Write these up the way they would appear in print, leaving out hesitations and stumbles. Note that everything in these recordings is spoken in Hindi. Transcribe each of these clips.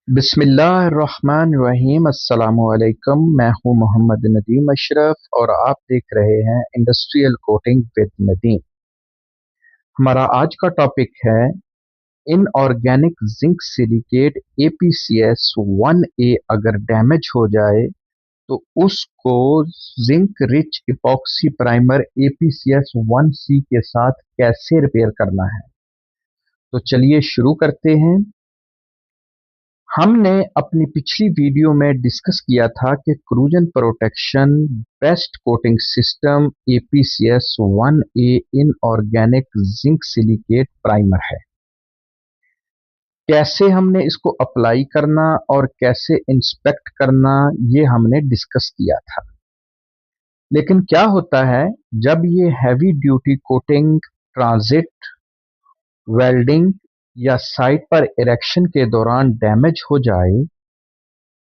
बिस्मिल्लाहिर्रहमानिर्रहीम। अस्सलामुअलैकुम। मैं हूं मोहम्मद नदीम अशरफ और आप देख रहे हैं इंडस्ट्रियल कोटिंग विद नदीम। हमारा आज का टॉपिक है inorganic zinc silicate APCS 1A अगर डैमेज हो जाए तो उसको zinc rich epoxy primer APCS 1C के साथ कैसे रिपेयर करना है। तो चलिए शुरू करते हैं। हमने अपनी पिछली वीडियो में डिस्कस किया था कि corrosion protection best coating system APCS 1A inorganic zinc silicate primer है। कैसे हमने इसको अप्लाई करना और कैसे इंस्पेक्ट करना ये हमने डिस्कस किया था। लेकिन क्या होता है जब ये heavy duty coating transit welding या साइट पर इरेक्शन के दौरान डैमेज हो जाए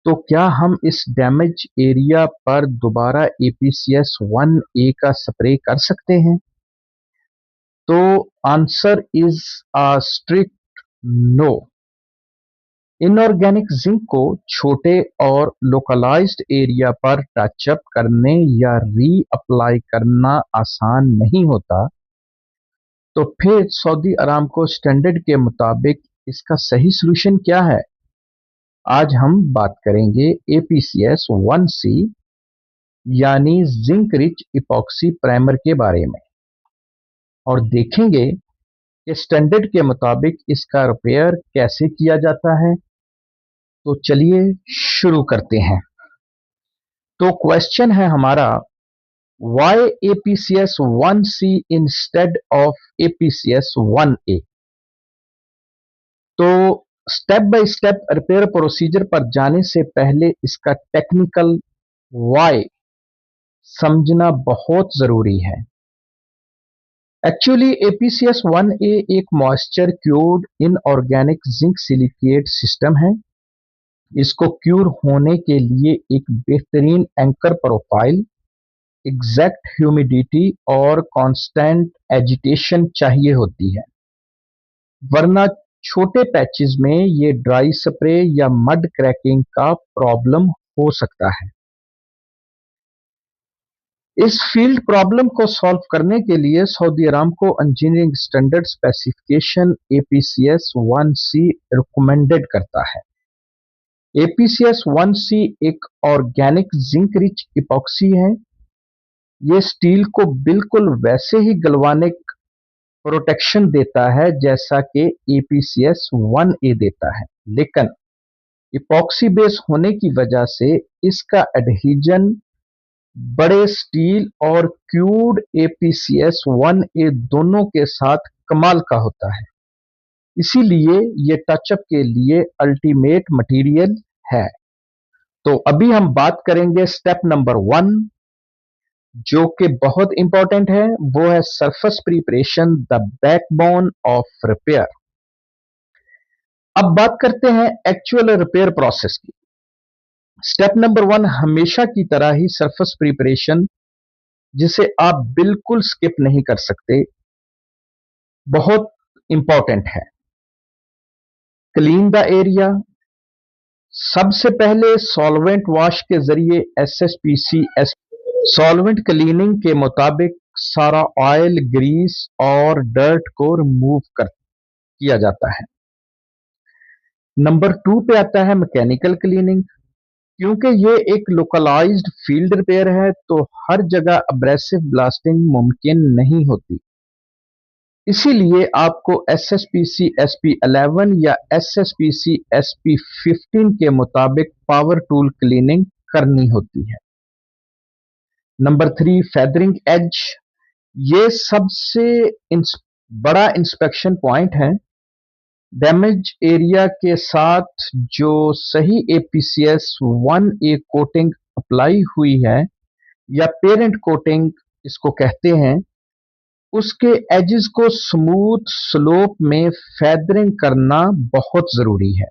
तो क्या हम इस डैमेज एरिया पर दोबारा APCS 1A का स्प्रे कर सकते हैं? तो answer is a strict no. Inorganic zinc को छोटे और लोकलाइज्ड एरिया पर टचअप करने या री अप्लाई करना आसान नहीं होता। तो फिर सऊदी अरामको स्टैंडर्ड के मुताबिक इसका सही सलूशन क्या है? आज हम बात करेंगे APCS 1C यानी जिंक रिच इपॉक्सी प्राइमर के बारे में और देखेंगे कि स्टैंडर्ड के मुताबिक इसका रिपेयर कैसे किया जाता है। तो चलिए शुरू करते हैं। तो क्वेश्चन है हमारा, why APCS 1C instead of APCS 1A। तो step by step repair procedure पर जाने से पहले इसका टेक्निकल व्हाई समझना बहुत जरूरी है। एक्चुअली APCS 1A एक moisture cured inorganic zinc silicate system है। इसको क्यूर होने के लिए एक बेहतरीन एंकर प्रोफाइल, एग्जैक्ट ह्यूमिडिटी और कांस्टेंट एजिटेशन चाहिए होती है, वरना छोटे पैचेस में ये ड्राई स्प्रे या मड क्रैकिंग का प्रॉब्लम हो सकता है। इस फील्ड प्रॉब्लम को सॉल्व करने के लिए Saudi Aramco engineering standard specification APCS 1C recommended करता है। APCS 1C एक ऑर्गेनिक जिंक रिच इपॉक्सी है। ये स्टील को बिल्कुल वैसे ही गलवानिक प्रोटेक्शन देता है जैसा कि APCS 1A देता है, लेकिन इपॉक्सी बेस होने की वजह से इसका एडहेजन बड़े स्टील और क्यूड APCS 1A दोनों के साथ कमाल का होता है। इसीलिए ये टचअप के लिए अल्टीमेट मटेरियल है। तो अभी हम बात करेंगे स्टेप नंबर 1 जो कि बहुत इंपॉर्टेंट है, वो है surface preparation, the backbone of repair. अब बात करते हैं एक्चुअल रिपेयर प्रोसेस की। स्टेप नंबर 1 हमेशा की तरह ही सरफेस प्रिपरेशन, जिसे आप बिल्कुल स्किप नहीं कर सकते, बहुत इंपॉर्टेंट है। Clean the area. सबसे पहले सॉल्वेंट वॉश के जरिए SSPC सॉल्वेंट क्लीनिंग के मुताबिक सारा ऑयल, ग्रीस और डर्ट को रिमूव कर किया जाता है। नंबर 2 पे आता है मैकेनिकल क्लीनिंग। क्योंकि ये एक लोकलाइज्ड फील्ड रिपेयर है तो हर जगह अब्रेसिव ब्लास्टिंग मुमकिन नहीं होती। इसीलिए आपको SSPC SP11 या SSPC SP15 के मुताबिक पावर टूल क्लीनिंग करनी होती है। Number 3 feathering edge. ये सबसे बड़ा इंस्पेक्शन पॉइंट है। डैमेज एरिया के साथ जो सही APCS 1A कोटिंग अप्लाई हुई है या पेरेंट कोटिंग इसको कहते हैं, उसके एजेस को स्मूथ स्लोप में फेदरिंग करना बहुत जरूरी है।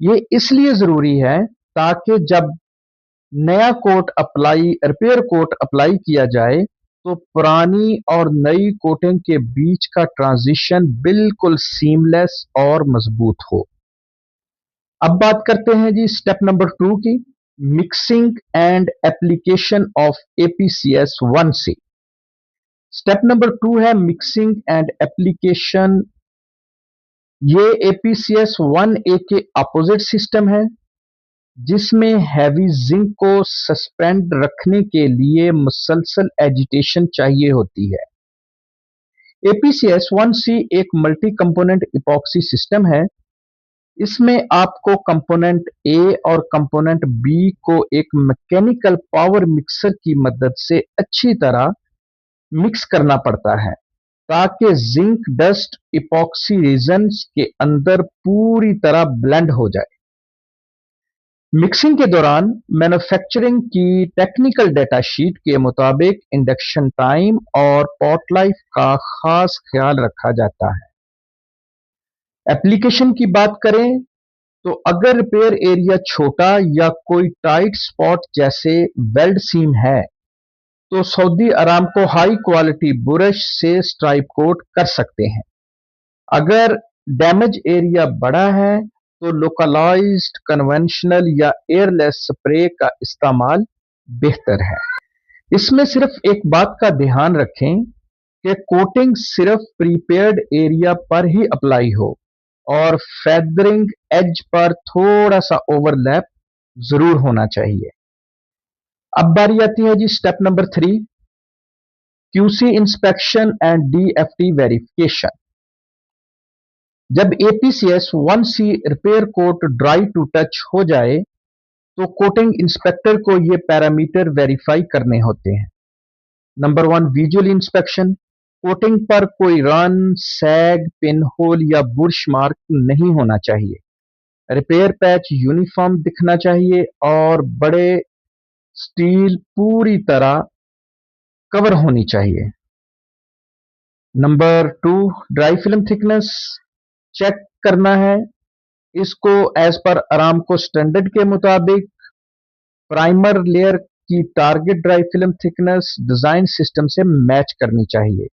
ये इसलिए जरूरी है ताकि जब नया coat apply repair coat apply किया जाए तो पुरानी और नई कोटिंग के बीच का ट्रांजिशन बिल्कुल सीमलेस और मजबूत हो। अब बात करते हैं जी स्टेप नंबर 2 की, mixing and application of APCS 1C। Step number 2 है मिक्सिंग एंड एप्लीकेशन। ये एपीसीएस 1A के अपोजिट सिस्टम है, जिसमें हैवी जिंक को सस्पेंड रखने के लिए मुसलसल एजिटेशन चाहिए होती है। एपीसीएस 1C एक मल्टी कंपोनेंट इपॉक्सी सिस्टम है। इसमें आपको कंपोनेंट ए और कंपोनेंट बी को एक मैकेनिकल पावर मिक्सर की मदद से अच्छी तरह मिक्स करना पड़ता है, ताकि जिंक डस्ट इपॉक्सी रीजन्स के अंदर पूरी तरह ब्लेंड हो जाए। मिक्सिंग के दौरान मैन्युफैक्चरिंग की टेक्निकल डेटा शीट के मुताबिक इंडक्शन टाइम और पॉट लाइफ का खास ख्याल रखा जाता है। एप्लीकेशन की बात करें तो अगर रिपेयर एरिया छोटा या कोई टाइट स्पॉट जैसे वेल्ड सीम है, तो Saudi Aramco high quality brush से स्ट्राइप कोट कर सकते हैं। अगर डैमेज एरिया बड़ा है तो लोकलाइज्ड कन्वेंशनल या एयरलेस स्प्रे का इस्तेमाल बेहतर है। इसमें सिर्फ एक बात का ध्यान रखें कि कोटिंग सिर्फ प्रीपेयर्ड एरिया पर ही अप्लाई हो और फेदरिंग एज पर थोड़ा सा ओवरलैप जरूर होना चाहिए। अब बारी आती है जी step number 3, QC inspection and DFT verification. जब APCS 1C repair coat dry to touch हो जाए, तो कोटिंग इंस्पेक्टर को ये पैरामीटर वेरीफाई करने होते हैं। Number 1, visual inspection. कोटिंग पर कोई रन, सैग, पिन होल या बुर्श मार्क नहीं होना चाहिए। रिपेयर पैच यूनिफॉर्म दिखना चाहिए और बड़े स्टील पूरी तरह कवर होनी चाहिए। Number 2, dry film thickness check करना है। इसको एज पर अरामको स्टैंडर्ड के मुताबिक प्राइमर लेयर की target dry film thickness design system से मैच करनी चाहिए,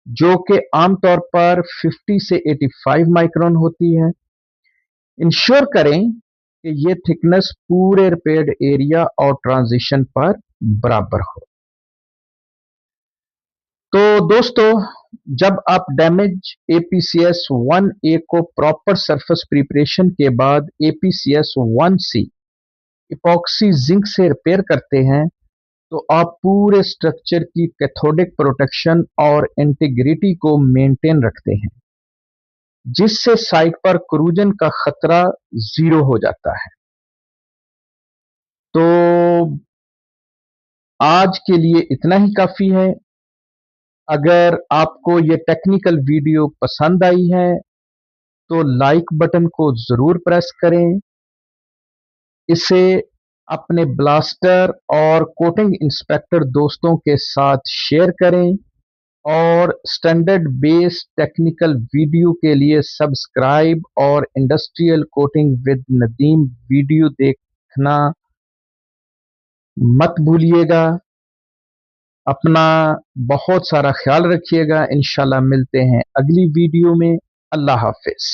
जो कि आमतौर पर 50 से 85 माइक्रोन होती है। इंश्योर करें कि ये थिकनेस पूरे रिपेयर्ड एरिया और ट्रांजिशन पर बराबर हो। तो दोस्तों, जब आप डैमेज एपीसीएस 1A को प्रॉपर सरफेस प्रिपरेशन के बाद एपीसीएस 1C इपॉक्सी जिंक से रिपेयर करते हैं, तो आप पूरे स्ट्रक्चर की कैथोडिक प्रोटेक्शन और इंटीग्रिटी को मेंटेन रखते हैं, जिससे साइट पर करूजन का खतरा जीरो हो जाता है। तो आज के लिए इतना ही काफी है। अगर आपको ये टेक्निकल वीडियो पसंद आई है तो लाइक बटन को जरूर प्रेस करें। इसे अपने ब्लास्टर और कोटिंग इंस्पेक्टर दोस्तों के साथ शेयर करें और स्टैंडर्ड बेस्ड टेक्निकल वीडियो के लिए सब्सक्राइब और industrial coating with Nadeem video देखना मत भूलिएगा। अपना बहुत सारा ख्याल रखिएगा। इंशाल्लाह मिलते हैं अगली वीडियो में। अल्लाह हाफिज।